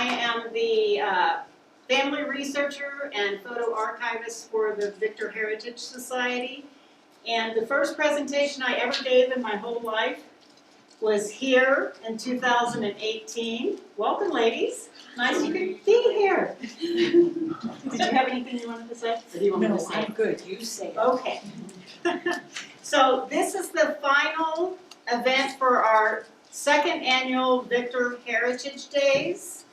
am the family researcher and photo archivist for the Victor Heritage Society. And the first presentation I ever gave in my whole life was here in 2018. Welcome, ladies. Nice you could be here. Did you have anything you wanted to say? Or do you want me to say it? I'm good. You say it. Okay. So this is the final event for our second annual Victor Heritage Days.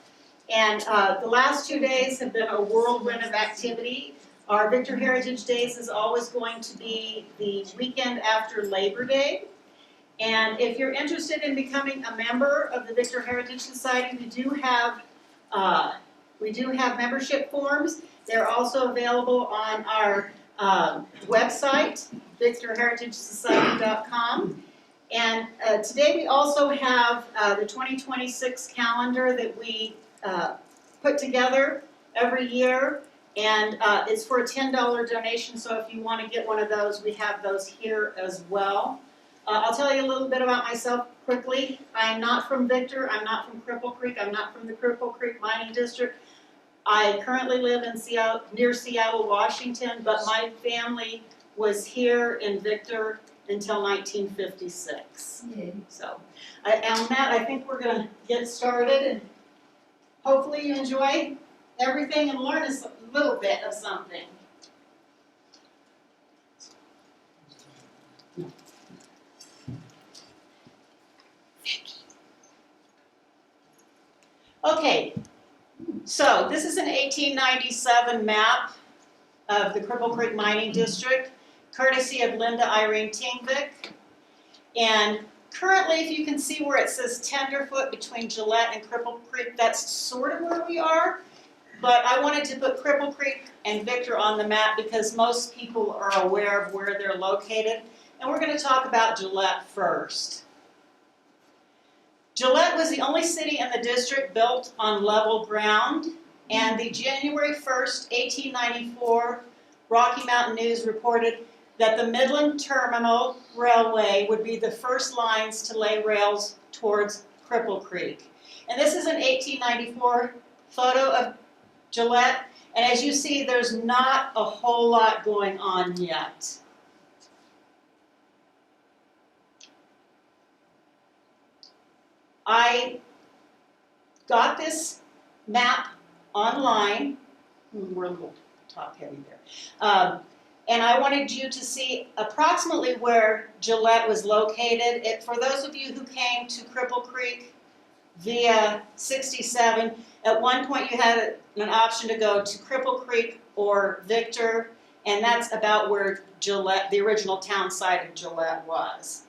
And the last 2 days have been a whirlwind of activity. Our Victor Heritage Days is always going to be the weekend after Labor Day. And if you're interested in becoming a member of the Victor Heritage Society, we do have membership forms. They're also available on our website, victorheritagesociety.com. And today we also have the 2026 calendar that we put together every year. And it's for a $10 donation, so if you want to get one of those, we have those here as well. I'll tell you a little bit about myself quickly. I'm not from Victor, I'm not from Cripple Creek, I'm not from the Cripple Creek Mining District. I currently live in near Seattle, Washington, but my family was here in Victor until 1956. So, on that, I think we're going to get started, and hopefully you enjoy everything and learn a little bit of something. Okay, so this is an 1897 map of the Cripple Creek Mining District, courtesy of Linda Irene Tingvik. And currently, if you can see where it says Tenderfoot between Gillett and Cripple Creek, that's sort of where we are. But I wanted to put Cripple Creek and Victor on the map because most people are aware of where they're located. And we're going to talk about Gillett first. Gillett was the only city in the district built on level ground, and the January 1st, 1894 Rocky Mountain News reported that the Midland Terminal Railway would be the first lines to lay rails towards Cripple Creek. And this is an 1894 photo of Gillett, and as you see, there's not a whole lot going on yet. I got this map online. We're a little top heavy there. And I wanted you to see approximately where Gillett was located. For those of you who came to Cripple Creek via 67, at one point you had an option to go to Cripple Creek or Victor, and that's about where Gillett, the original town site of Gillett, was.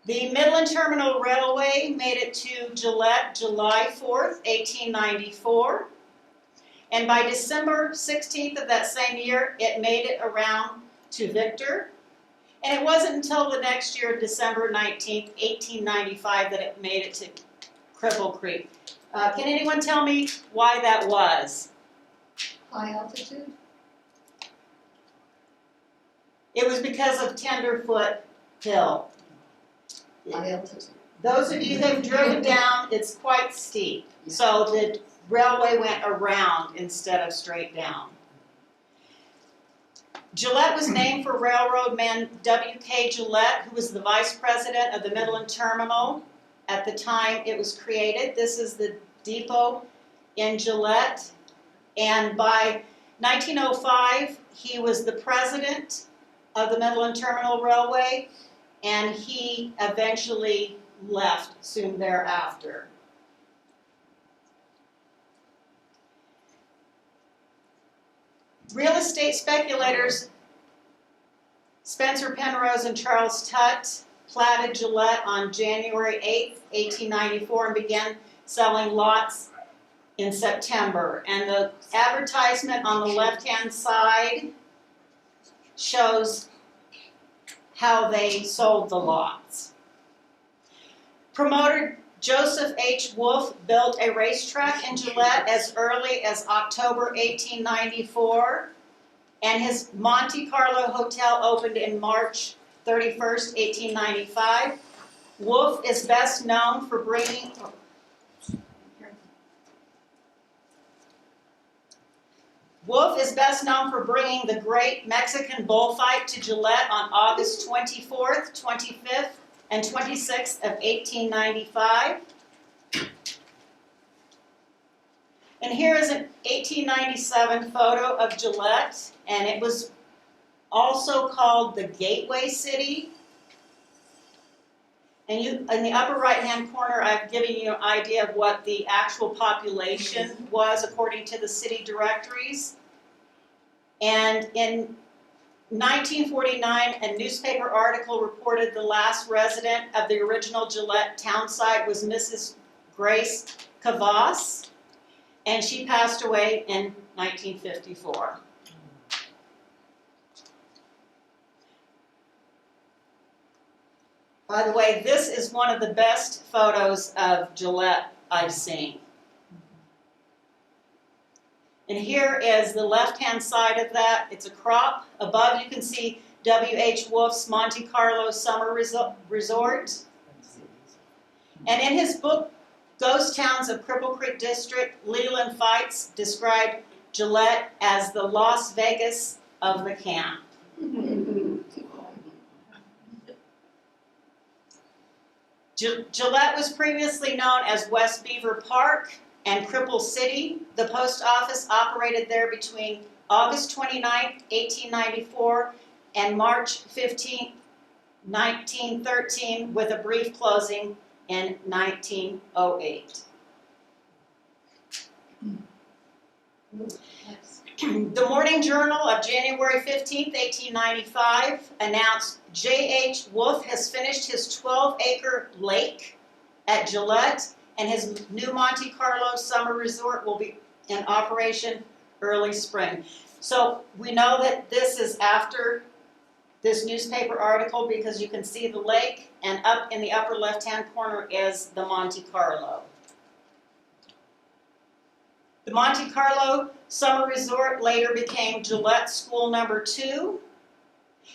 The Midland Terminal Railway made it to Gillett July 4th, 1894. And by December 16th of that same year, it made it around to Victor. And it wasn't until the next year, December 19th, 1895, that it made it to Cripple Creek. Can anyone tell me why that was? High altitude? It was because of Tenderfoot Hill. High altitude. Those of you that have driven down, it's quite steep. So the railway went around instead of straight down. Gillett was named for railroad man W.K. Gillett, who was the vice president of the Midland Terminal at the time it was created. This is the depot in Gillett. And by 1905, he was the president of the Midland Terminal Railway, and he eventually left soon thereafter. Real estate speculators Spencer Penrose and Charles Tutt platted Gillett on January 8th, 1894, and began selling lots in September. And the advertisement on the left-hand side shows how they sold the lots. Promoter Joseph H. Wolfe built a racetrack in Gillett as early as October 1894, and his Monte Carlo Hotel opened in March 31st, 1895. Wolfe is best known for bringing Wolf is best known for bringing the Great Mexican Bullfight to Gillette on August 24th, 25th, and 26th of 1895. And here is an 1897 photo of Gillette, and it was also called the Gateway City. And in the upper right-hand corner, I've given you an idea of what the actual population was according to the city directories. And in 1949, a newspaper article reported the last resident of the original Gillette town site was Mrs. Grace Cavas, and she passed away in 1954. By the way, this is one of the best photos of Gillette I've seen. And here is the left-hand side of that. It's a crop. Above you can see W.H. Wolf's Monte Carlo Summer Resort. And in his book, Ghost Towns of Cripple Creek District, Leland Fights described Gillette as the Las Vegas of the camp. Gillette was previously known as West Beaver Park and Cripple City. The post office operated there between August 29, 1894 and March 15, 1913, with a brief closing in 1908. The Morning Journal of January 15, 1895 announced J.H. Wolf has finished his 12-acre lake at Gillette, and his new Monte Carlo summer resort will be in operation early spring. So we know that this is after this newspaper article because you can see the lake, and up in the upper left-hand corner is the Monte Carlo. The Monte Carlo Summer Resort later became Gillette School Number 2.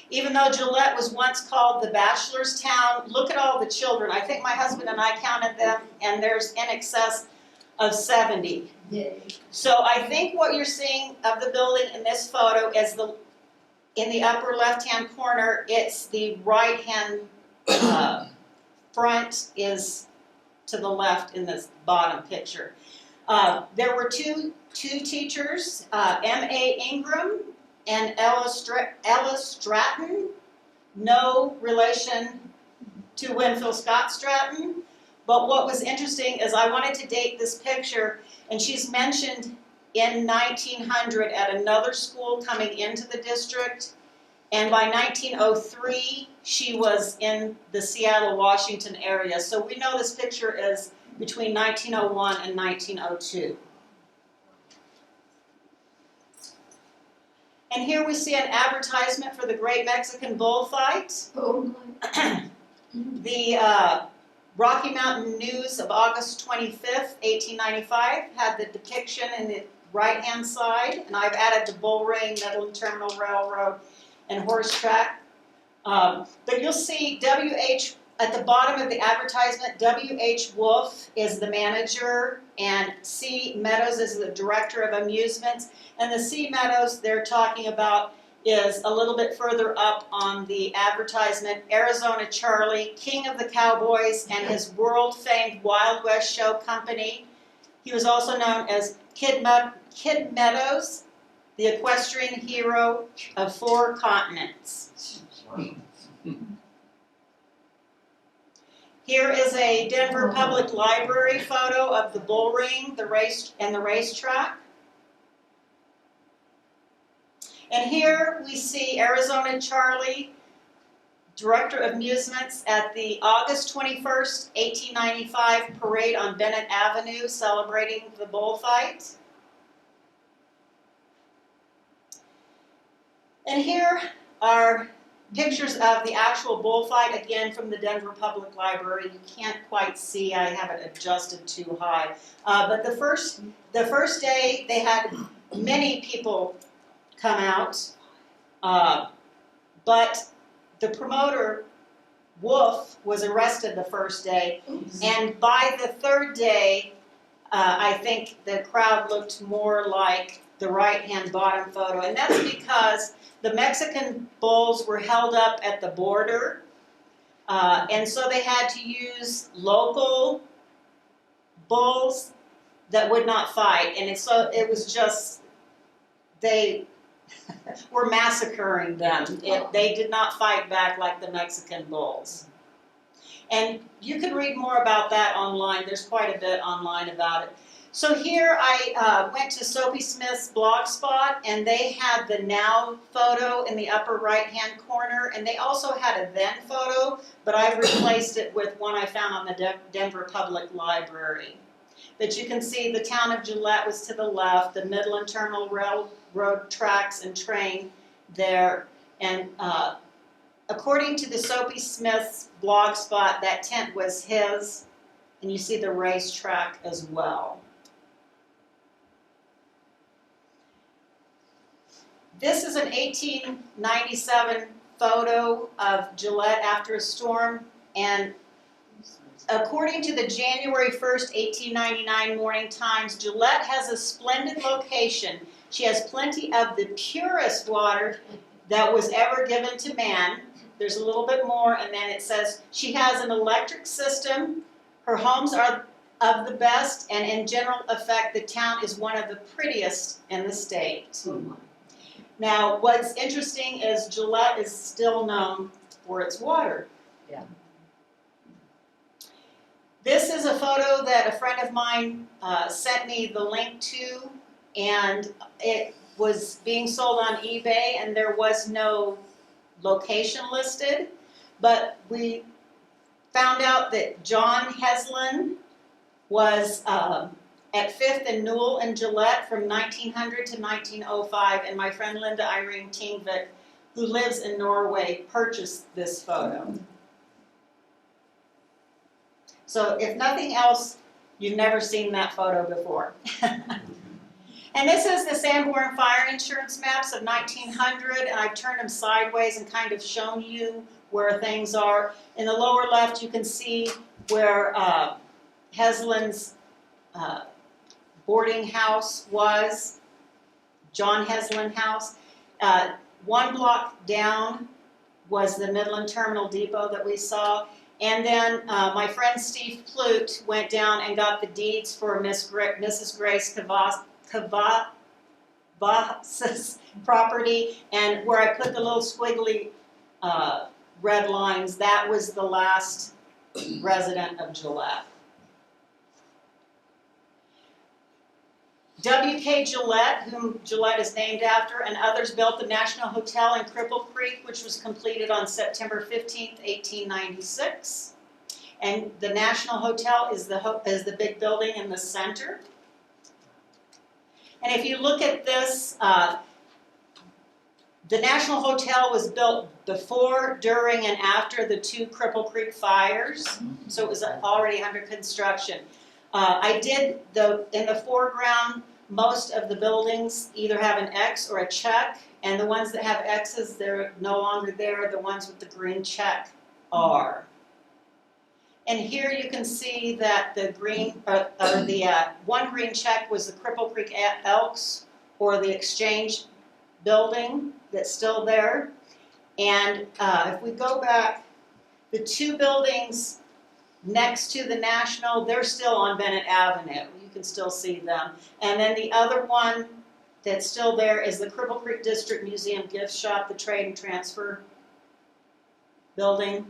Even though Gillette was once called the Bachelor's Town, look at all the children. I think my husband and I counted them, and there's in excess of 70. Yay. So I think what you're seeing of the building in this photo is in the upper left-hand corner, it's the right-hand front is to the left in this bottom picture. There were two teachers, M.A. Ingram and Ella Stratton, no relation to Winfield Scott Stratton. But what was interesting is I wanted to date this picture, and she's mentioned in 1900 at another school coming into the district, and by 1903 she was in the Seattle, Washington area. So we know this picture is between 1901 and 1902. And here we see an advertisement for the Great Mexican Bullfight. Oh my. The Rocky Mountain News of August 25th, 1895 had the depiction in the right-hand side, and I've added the bull ring, Midland Terminal Railroad, and horse track. But you'll see W.H. at the bottom of the advertisement, W.H. Wolf is the manager, and C. Meadows is the director of amusements. And the C. Meadows they're talking about is a little bit further up on the advertisement, Arizona Charlie, King of the Cowboys, and his world-famed Wild West Show Company. He was also known as Kid Meadows, the equestrian hero of 4 continents. Here is a Denver Public Library photo of the bull ring, the race, and the racetrack. And here we see Arizona Charlie, Director of Amusements, at the August 21st, 1895 parade on Bennett Avenue celebrating the bullfight. And here are pictures of the actual bullfight, again from the Denver Public Library. You can't quite see, I have it adjusted too high. But the first day they had many people come out, but the promoter, Wolf, was arrested the first day, and by the third day, I think the crowd looked more like the right-hand bottom photo. And that's because the Mexican bulls were held up at the border, and so they had to use local bulls that would not fight. And it was just, they were massacring them. They did not fight back like the Mexican bulls. And you can read more about that online. There's quite a bit online about it. So here I went to Soapy Smith's blog spot, and they had the now photo in the upper right-hand corner, and they also had a then photo, but I've replaced it with one I found on the Denver Public Library. But you can see the town of Gillett was to the left, the Midland Terminal Railroad tracks and train there, and according to the Soapy Smith's blog spot, that tent was his, and you see the racetrack as well. This is an 1897 photo of Gillett after a storm, and according to the January 1st, 1899 Morning Times, Gillett has a splendid location. She has plenty of the purest water that was ever given to man. There's a little bit more, and then it says she has an electric system. Her homes are of the best, and in general effect, the town is one of the prettiest in the state. Now, what's interesting is Gillett is still known for its water. Yeah. This is a photo that a friend of mine sent me the link to, and it was being sold on eBay, and there was no location listed, but we found out that John Heslin was at 5th and Newell in Gillett from 1900 to 1905, and my friend Linda Irene Tingvik, who lives in Norway, purchased this photo. So if nothing else, you've never seen that photo before. And this is the Sanborn fire insurance maps of 1900, and I've turned them sideways and kind of shown you where things are. In the lower left, you can see where Heslin's boarding house was, John Heslin House. One block down was the Midland Terminal Depot that we saw. And then my friend Steve Plute went down and got the deeds for Mrs. Grace Cavaz's property, and where I put the little squiggly red lines, that was the last resident of Gillett. W.K. Gillett, whom Gillett is named after, and others built the National Hotel in Cripple Creek, which was completed on September 15th, 1896. And the National Hotel is the big building in the center. And if you look at this, the National Hotel was built before, during, and after the 2 Cripple Creek fires, so it was already under construction. I did, in the foreground, most of the buildings either have an X or a check, and the ones that have X's, they're no longer there. The ones with the green check are. And here you can see that the green, one green check was the Cripple Creek Elks, or the Exchange building that's still there. And if we go back, the 2 buildings next to the National, they're still on Bennett Avenue. You can still see them. And then the other one that's still there is the Cripple Creek District Museum Gift Shop, the Trade and Transfer building.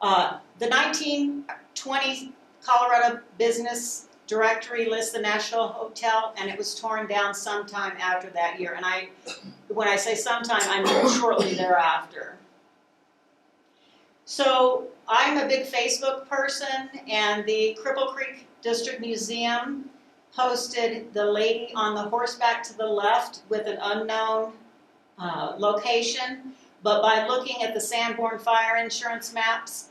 The 1920 Colorado Business Directory lists the National Hotel, and it was torn down sometime after that year. And when I say sometime, I mean shortly thereafter. So I'm a big Facebook person, and the Cripple Creek District Museum posted the lady on the horseback to the left with an unknown location. But by looking at the Sanborn fire insurance maps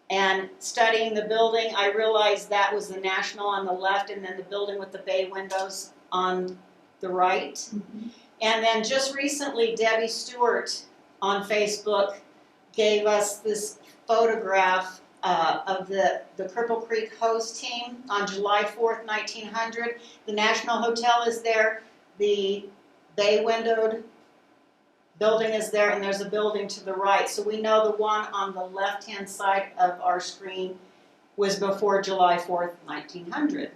and studying the building, I realized that was the National on the left, and then the building with the bay windows on the right. Mm-hmm. And then just recently, Debbie Stewart on Facebook gave us this photograph of the Cripple Creek host team on July 4th, 1900. The National Hotel is there. The bay-windowed building is there, and there's a building to the right. So we know the one on the left-hand side of our screen was before July 4th, 1900.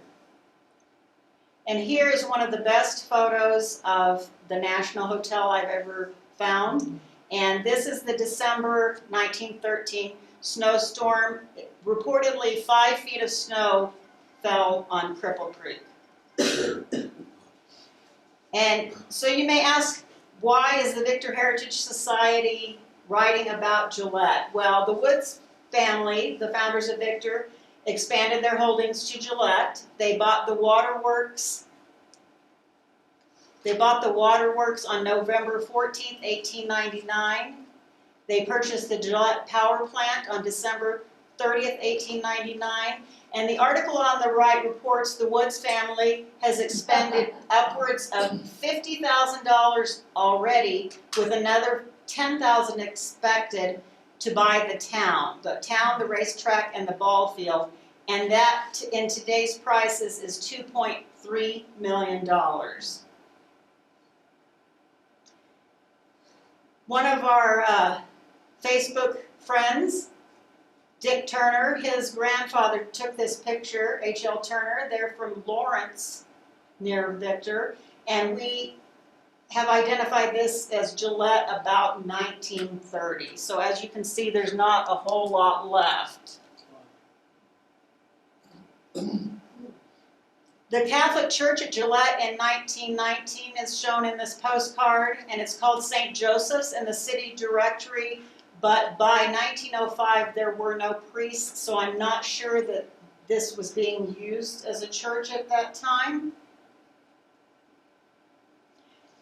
And here is one of the best photos of the National Hotel I've ever found. And this is the December 1913 snowstorm. Reportedly 5 feet of snow fell on Cripple Creek. And so you may ask, why is the Victor Heritage Society writing about Gillett? Well, the Woods family, the founders of Victor, expanded their holdings to Gillett. They bought the waterworks. On November 14th, 1899. They purchased the Gillett power plant on December 30th, 1899. And the article on the right reports the Woods family has expended upwards of $50,000 already, with another $10,000 expected to buy the town, the racetrack, and the ball field. And that, in today's prices, is $2.3 million. One of our Facebook friends, Dick Turner, his grandfather took this picture, H.L. Turner. They're from Lawrence, near Victor, and we have identified this as Gillett about 1930. So as you can see, there's not a whole lot left. The Catholic Church at Gillett in 1919 is shown in this postcard, and it's called St. Joseph's in the city directory. But by 1905, there were no priests, so I'm not sure that this was being used as a church at that time.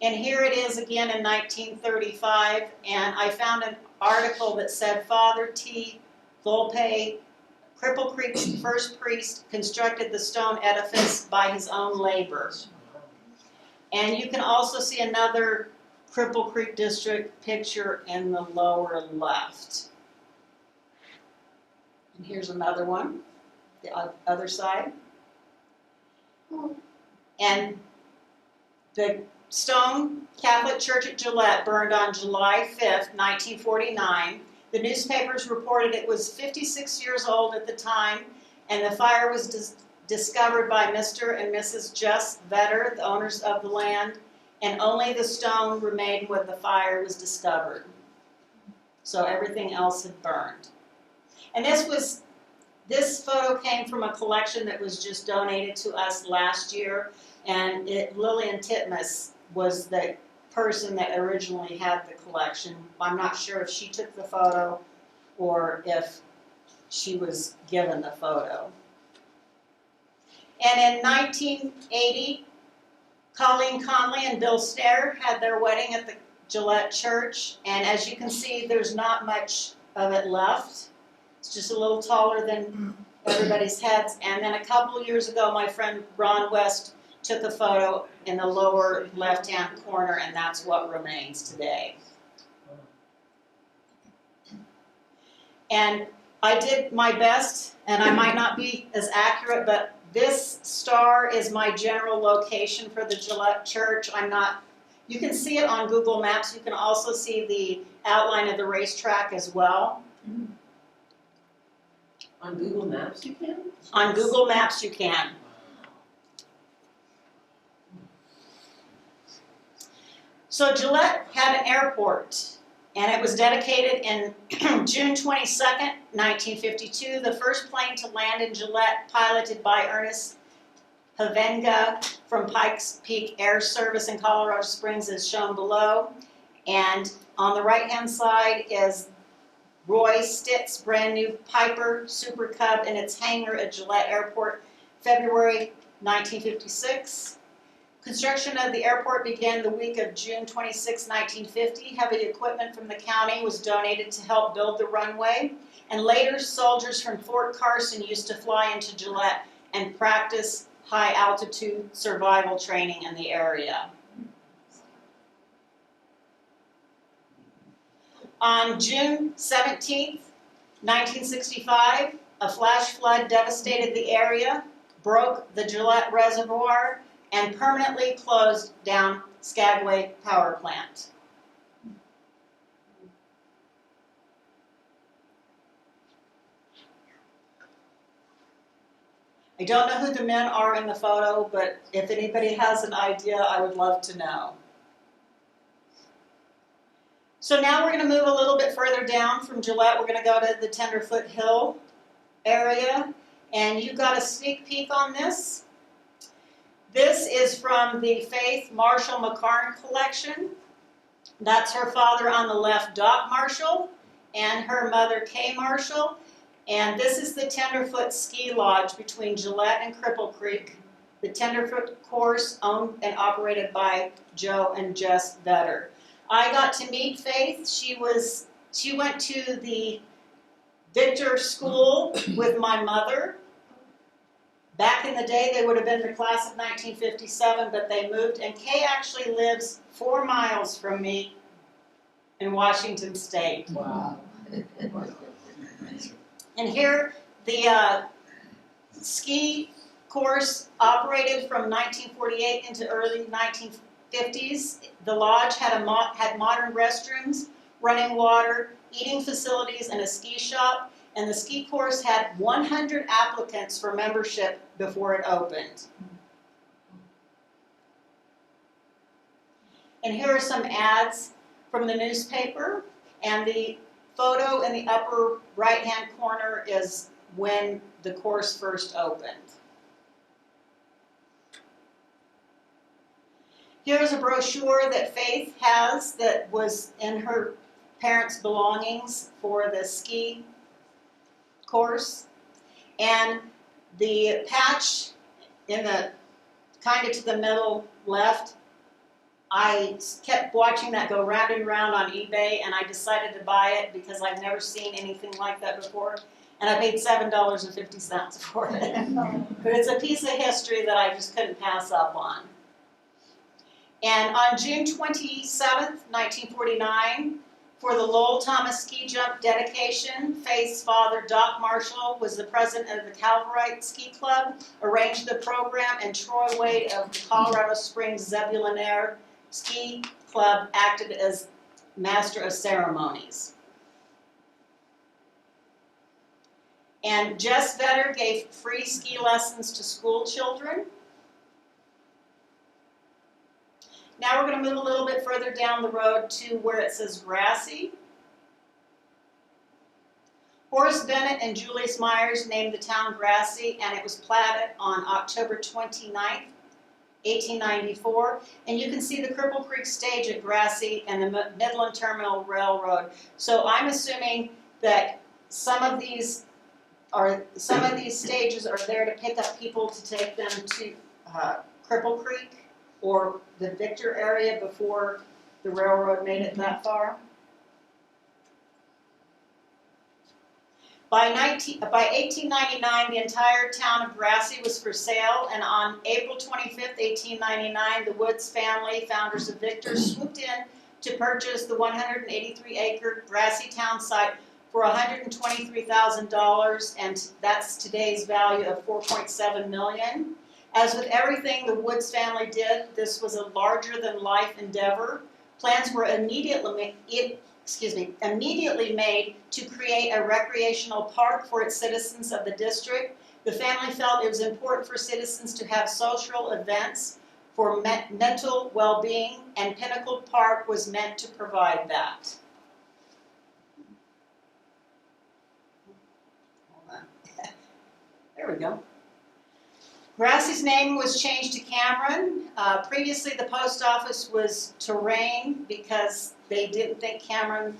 And here it is again in 1935, and I found an article that said Father T. Volpe, Cripple Creek's first priest, constructed the stone edifice by his own labor. And you can also see another Cripple Creek District picture in the lower left. And here's another one, the other side. And the stone Catholic Church at Gillett burned on July 5th, 1949. The newspapers reported it was 56 years old at the time, and the fire was discovered by Mr. and Mrs. Just Vetter, the owners of the land, and only the stone remained when the fire was discovered. So everything else had burned. And this photo came from a collection that was just donated to us last year, and Lillian Titmus was the person that originally had the collection. I'm not sure if she took the photo or if she was given the photo. And in 1980, Colleen Conley and Bill Stair had their wedding at the Gillett Church, and as you can see, there's not much of it left. It's just a little taller than everybody's heads. And then a couple years ago, my friend Ron West took a photo in the lower left-hand corner, and that's what remains today. And I did my best, and I might not be as accurate, but this star is my general location for the Gillett Church. You can see it on Google Maps. You can also see the outline of the racetrack as well. On Google Maps you can? On Google Maps you can. So Gillett had an airport, and it was dedicated in June 22nd, 1952. The first plane to land in Gillett, piloted by Ernest Havenga from Pikes Peak Air Service in Colorado Springs, is shown below. And on the right-hand side is Roy Stitt's brand new Piper Super Cub in its hangar at Gillett Airport, February 1956. Construction of the airport began the week of June 26, 1950. Heavy equipment from the county was donated to help build the runway. And later, soldiers from Fort Carson used to fly into Gillett and practice high-altitude survival training in the area. On June 17, 1965, a flash flood devastated the area, broke the Gillett Reservoir, and permanently closed down Skagway Power Plant. I don't know who the men are in the photo, but if anybody has an idea, I would love to know. So now we're going to move a little bit further down from Gillett. We're going to go to the Tenderfoot Hill area, and you got a sneak peek on this. This is from the Faith Marshall McCarn collection. That's her father on the left, Doc Marshall, and her mother, Kay Marshall. And this is the Tenderfoot Ski Lodge between Gillett and Cripple Creek. The Tenderfoot course owned and operated by Joe and Jess Vetter. I got to meet Faith. She went to the Victor School with my mother. Back in the day, they would have been the class of 1957, but they moved. And Kay actually lives 4 miles from me in Washington State. Wow. And here, the ski course operated from 1948 into early 1950s. The lodge had modern restrooms, running water, eating facilities, and a ski shop. And the ski course had 100 applicants for membership before it opened. And here are some ads from the newspaper, and the photo in the upper right-hand corner is when the course first opened. Here's a brochure that Faith has that was in her parents' belongings for the ski course. And the patch in the kind of to the middle left, I kept watching that go round and round on eBay, and I decided to buy it because I've never seen anything like that before. And I paid $7.50 for it. But it's a piece of history that I just couldn't pass up on. And on June 27th, 1949, for the Lowell Thomas ski jump dedication, Faith's father, Doc Marshall, was the president of the Calvarite Ski Club, arranged the program, and Troy Wade of the Colorado Springs Zebulon Ski Club acted as master of ceremonies. And Jess Vetter gave free ski lessons to school children. Now we're going to move a little bit further down the road to where it says Grassy. Horace Bennett and Julius Myers named the town Grassy, and it was platted on October 29th, 1894. And you can see the Cripple Creek stage at Grassy and the Midland Terminal Railroad. So I'm assuming that some of these stages are there to pick up people to take them to Cripple Creek or the Victor area before the railroad made it that far. By 1899, the entire town of Grassy was for sale, and on April 25th, 1899, the Woods family, founders of Victor, swooped in to purchase the 183-acre Grassy town site for $123,000, and that's today's value of $4.7 million. As with everything the Woods family did, this was a larger-than-life endeavor. Plans were immediately made to create a recreational park for its citizens of the district. The family felt it was important for citizens to have social events for mental well-being, and Pinnacle Park was meant to provide that. Hold on. There we go. Grassy's name was changed to Cameron. Previously, the post office was Terrain because they didn't think Cameron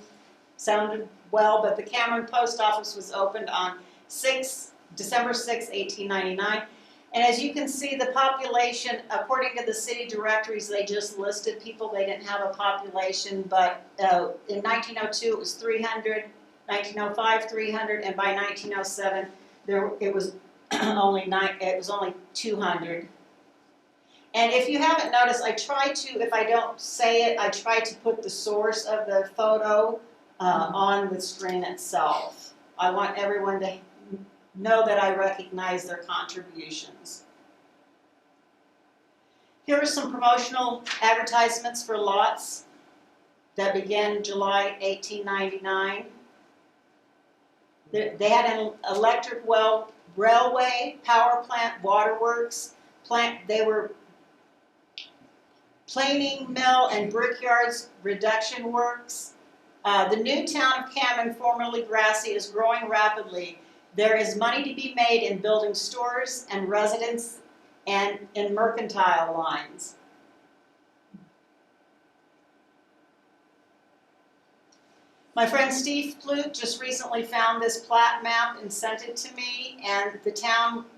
sounded well, but the Cameron post office was opened on December 6, 1899. And as you can see, the population, according to the city directories, they just listed people. They didn't have a population, but in 1902 it was 300, 1905 300, and by 1907 it was only 200. And if you haven't noticed, I try to, if I don't say it, I try to put the source of the photo on the screen itself. I want everyone to know that I recognize their contributions. Here are some promotional advertisements for lots that began July 1899. They had an electric well, railway, power plant, waterworks, they were planing mill and brickyards reduction works. The new town of Cameron, formerly grassy, is growing rapidly. There is money to be made in building stores and residence and in mercantile lines. My friend Steve Flute just recently found this plat map and sent it to me, and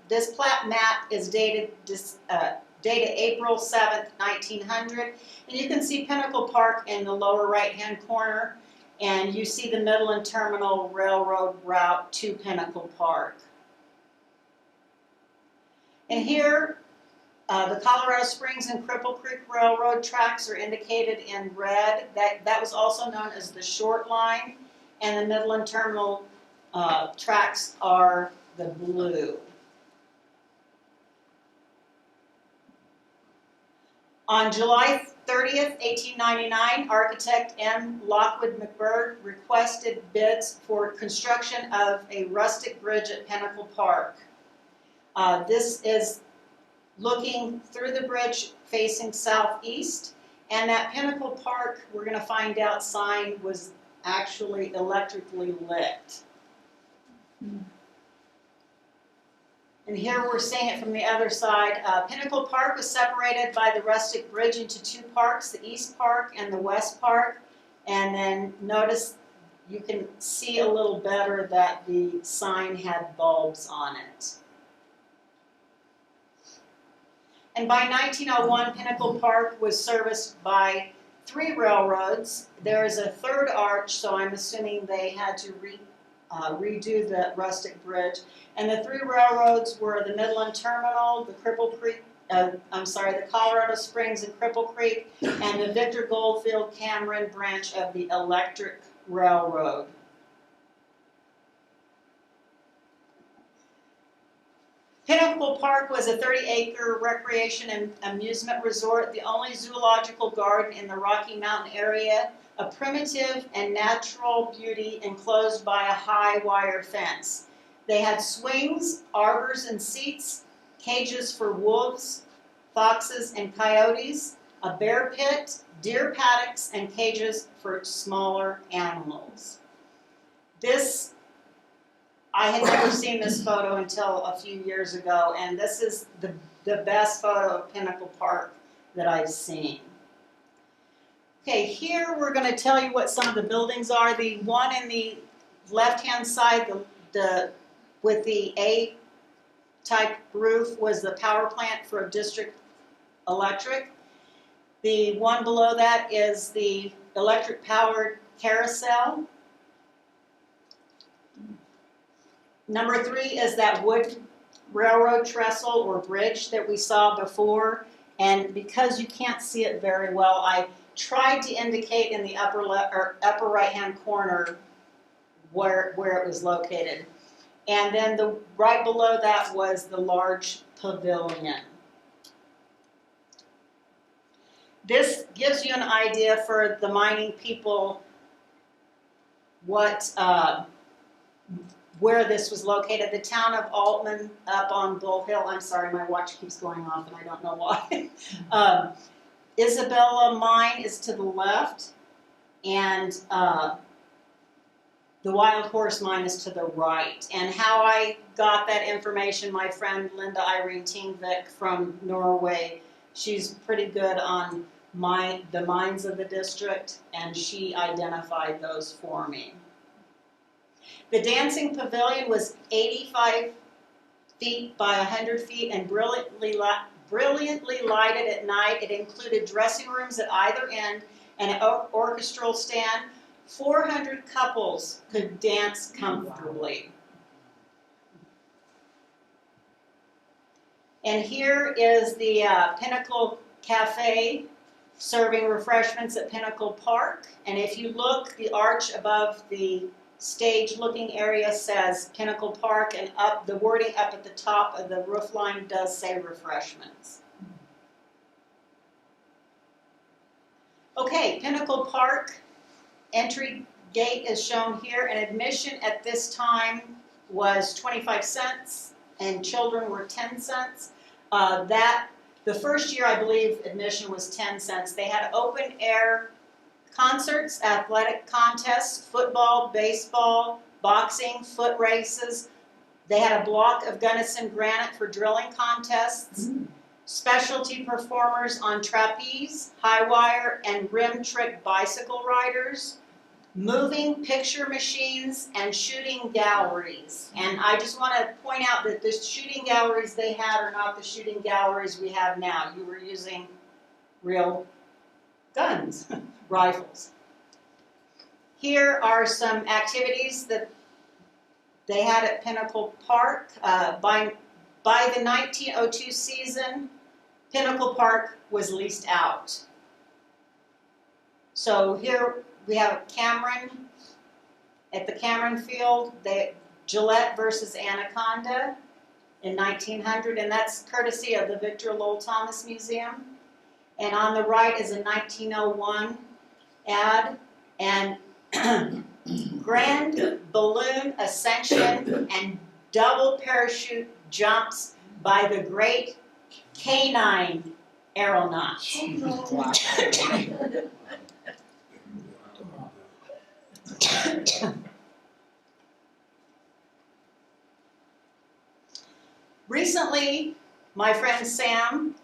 this plat map is dated April 7th, 1900, and you can see Pinnacle Park in the lower right-hand corner, and you see the Midland Terminal Railroad route to Pinnacle Park. And here, the Colorado Springs and Cripple Creek Railroad tracks are indicated in red. That was also known as the short line, and the Midland Terminal tracks are the blue. On July 30th, 1899, architect M. Lockwood McBird requested bids for construction of a rustic bridge at Pinnacle Park. This is looking through the bridge facing southeast, and that Pinnacle Park, we're going to find out, sign was actually electrically lit. And here we're seeing it from the other side. Pinnacle Park was separated by the rustic bridge into two parks, the East Park and the West Park. And then notice you can see a little better that the sign had bulbs on it. And by 1901, Pinnacle Park was serviced by 3 railroads. There is a third arch, so I'm assuming they had to redo the rustic bridge. And the 3 railroads were the Midland Terminal, the the Colorado Springs and Cripple Creek, and the Victor Goldfield Cameron branch of the Electric Railroad. Pinnacle Park was a 30-acre recreation and amusement resort, the only zoological garden in the Rocky Mountain area, a primitive and natural beauty enclosed by a high wire fence. They had swings, arbors and seats, cages for wolves, foxes and coyotes, a bear pit, deer paddocks, and cages for smaller animals. I had never seen this photo until a few years ago, and this is the best photo of Pinnacle Park that I've seen. Okay, here we're going to tell you what some of the buildings are. The one in the left-hand side, with the A-type roof, was the power plant for District Electric. The one below that is the electric-powered carousel. Number 3 is that wood railroad trestle or bridge that we saw before, and because you can't see it very well, I tried to indicate in the upper right-hand corner where it was located. And then right below that was the large pavilion. This gives you an idea for the mining people where this was located. The town of Altman up on Bull Hill. I'm sorry, my watch keeps going off and I don't know why. Isabella Mine is to the left, and the Wild Horse Mine is to the right. And how I got that information, my friend Linda Irene Tingvik from Norway, she's pretty good on the mines of the district, and she identified those for me. The dancing pavilion was 85 feet by 100 feet and brilliantly lighted at night. It included dressing rooms at either end and an orchestral stand. 400 couples could dance comfortably. And here is the Pinnacle Cafe serving refreshments at Pinnacle Park. And if you look, the arch above the stage looking area says Pinnacle Park, and the wording up at the top of the roof line does say refreshments. Okay, Pinnacle Park, entry gate is shown here, and admission at this time was 25 cents, and children were 10 cents. The first year, I believe, admission was 10 cents. They had open air concerts, athletic contests, football, baseball, boxing, foot races. They had a block of Gunnison granite for drilling contests, specialty performers on trapeze, high wire, and rim trick bicycle riders, moving picture machines, and shooting galleries. And I just want to point out that the shooting galleries they had are not the shooting galleries we have now. You were using real guns, rifles. Here are some activities that they had at Pinnacle Park. By the 1902 season, Pinnacle Park was leased out. So here we have Cameron, at the Cameron Field, Gillett versus Anaconda in 1900, and that's courtesy of the Victor Lowell Thomas Museum. And on the right is a 1901 ad, and grand balloon ascension and double parachute jumps by the great canine aeronaut. Recently, my friend Sam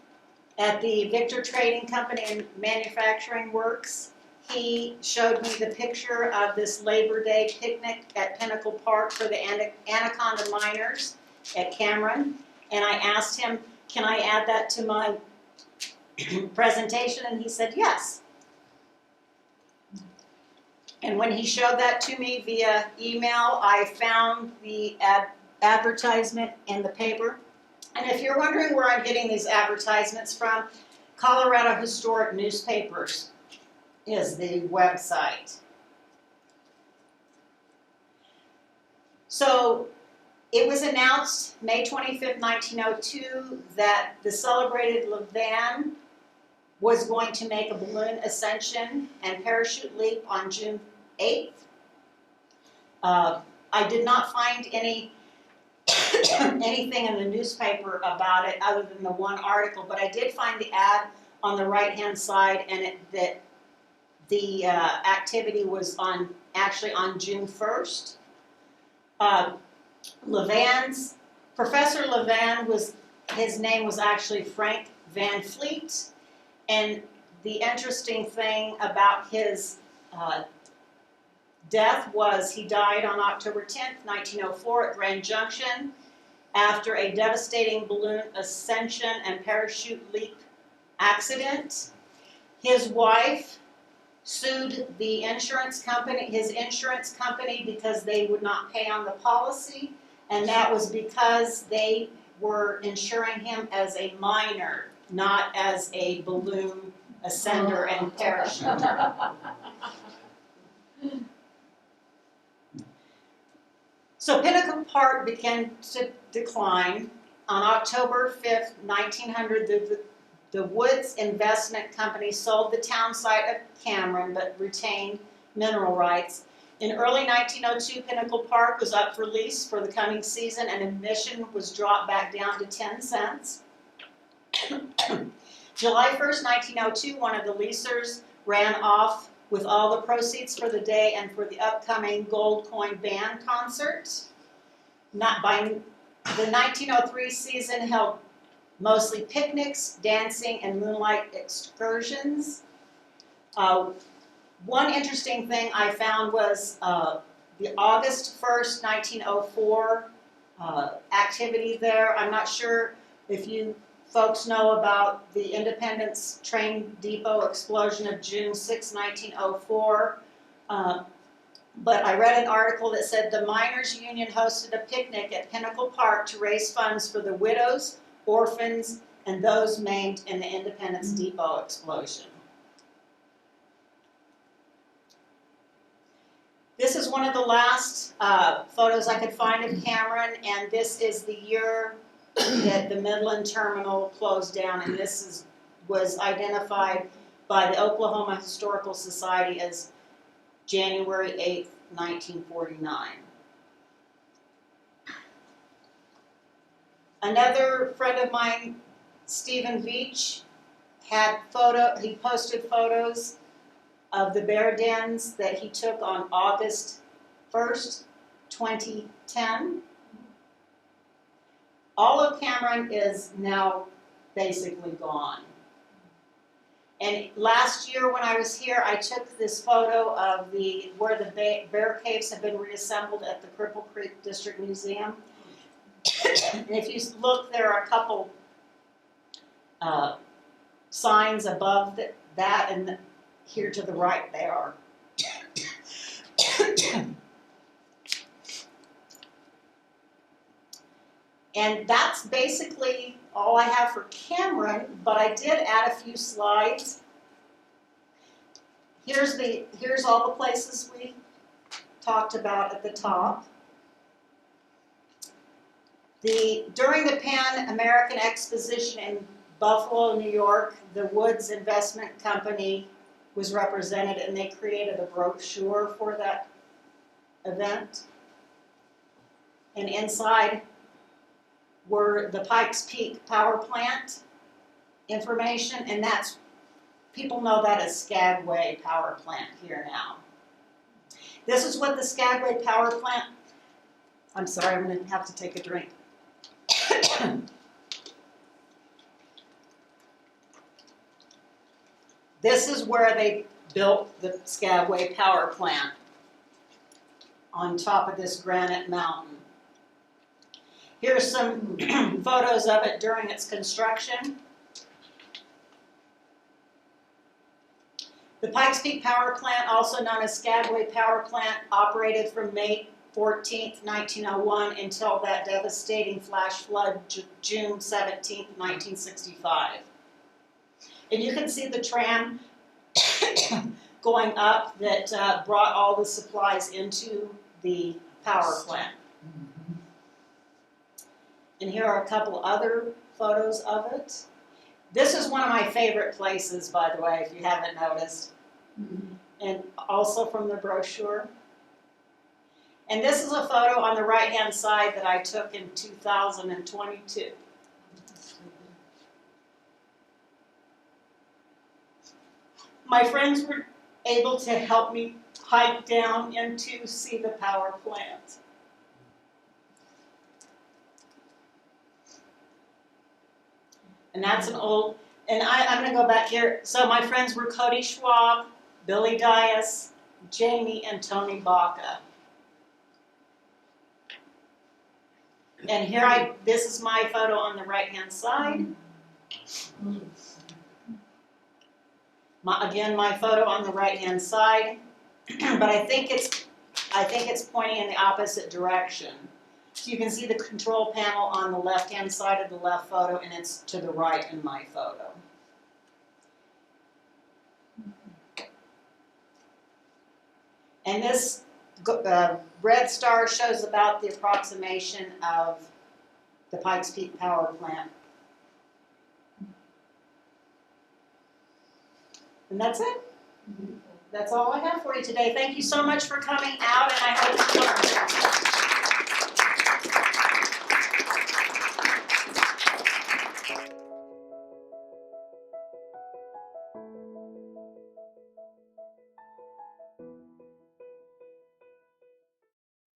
at the Victor Trading Company and Manufacturing Works, he showed me the picture of this Labor Day picnic at Pinnacle Park for the Anaconda miners at Cameron, and I asked him, can I add that to my presentation? And he said yes. And when he showed that to me via email, I found the advertisement in the paper. And if you're wondering where I'm getting these advertisements from, Colorado Historic Newspapers is the website. So it was announced May 25th, 1902, that the celebrated Levan was going to make a balloon ascension and parachute leap on June 8th. I did not find anything in the newspaper about it other than the one article, but I did find the ad on the right-hand side, and that the activity was actually on June 1st. Professor Levan his name was actually Frank Van Fleet, and the interesting thing about his death was he died on October 10th, 1904 at Grand Junction after a devastating balloon ascension and parachute leap accident. His wife sued the insurance company, his insurance company, because they would not pay on the policy, and that was because they were insuring him as a miner, not as a balloon ascender and parachute. So Pinnacle Park began to decline. On October 5th, 1900, the Woods Investment Company sold the town site of Cameron but retained mineral rights. In early 1902, Pinnacle Park was up for lease for the coming season, and admission was dropped back down to 10 cents. July 1st, 1902, one of the leasers ran off with all the proceeds for the day and for the upcoming Gold Coin Band concert. The 1903 season held mostly picnics, dancing, and moonlight excursions. One interesting thing I found was the August 1st, 1904 activity there. I'm not sure if you folks know about the Independence Train Depot explosion of June 6, 1904. But I read an article that said the Miners Union hosted a picnic at Pinnacle Park to raise funds for the widows, orphans, and those maimed in the Independence Depot explosion. This is one of the last photos I could find of Cameron, and this is the year that the Midland Terminal closed down, and this was identified by the Oklahoma Historical Society as January 8th, 1949. Another friend of mine, Stephen Beach, he posted photos of the bear dens that he took on August 1st, 2010. All of Cameron is now basically gone. And last year when I was here, I took this photo of where the bear caves have been reassembled at the Cripple Creek District Museum. And if you look, there are a couple signs above that, and here to the right they are. And that's basically all I have for Cameron, but I did add a few slides. Here's all the places we talked about at the top. During the Pan American Exposition in Buffalo, New York, the Woods Investment Company was represented, and they created a brochure for that event. And inside were the Pikes Peak power plant information, and people know that as Skagway power plant here now. This is what the Skagway power plant, I'm sorry, I'm going to have to take a drink. This is where they built the Skagway power plant, on top of this granite mountain. Here's some photos of it during its construction. The Pikes Peak Power Plant, also known as Skagway Power Plant, operated from May 14th, 1901 until that devastating flash flood, June 17th, 1965. And you can see the tram going up that brought all the supplies into the power plant. And here are a couple other photos of it. This is one of my favorite places, by the way, if you haven't noticed. And also from the brochure. And this is a photo on the right-hand side that I took in 2022. My friends were able to help me hike down and to see the power plant. And that's an old, and I'm going to go back here. So my friends were Cody Schwab, Billy Dias, Jamie, and Tony Baca. And here this is my photo on the right-hand side. Again, my photo on the right-hand side, but I think it's pointing in the opposite direction. So you can see the control panel on the left-hand side of the left photo, and it's to the right in my photo. And this red star shows about the approximation of the Pikes Peak Power Plant. And that's it. That's all I have for you today. Thank you so much for coming out, and I hope you learned something.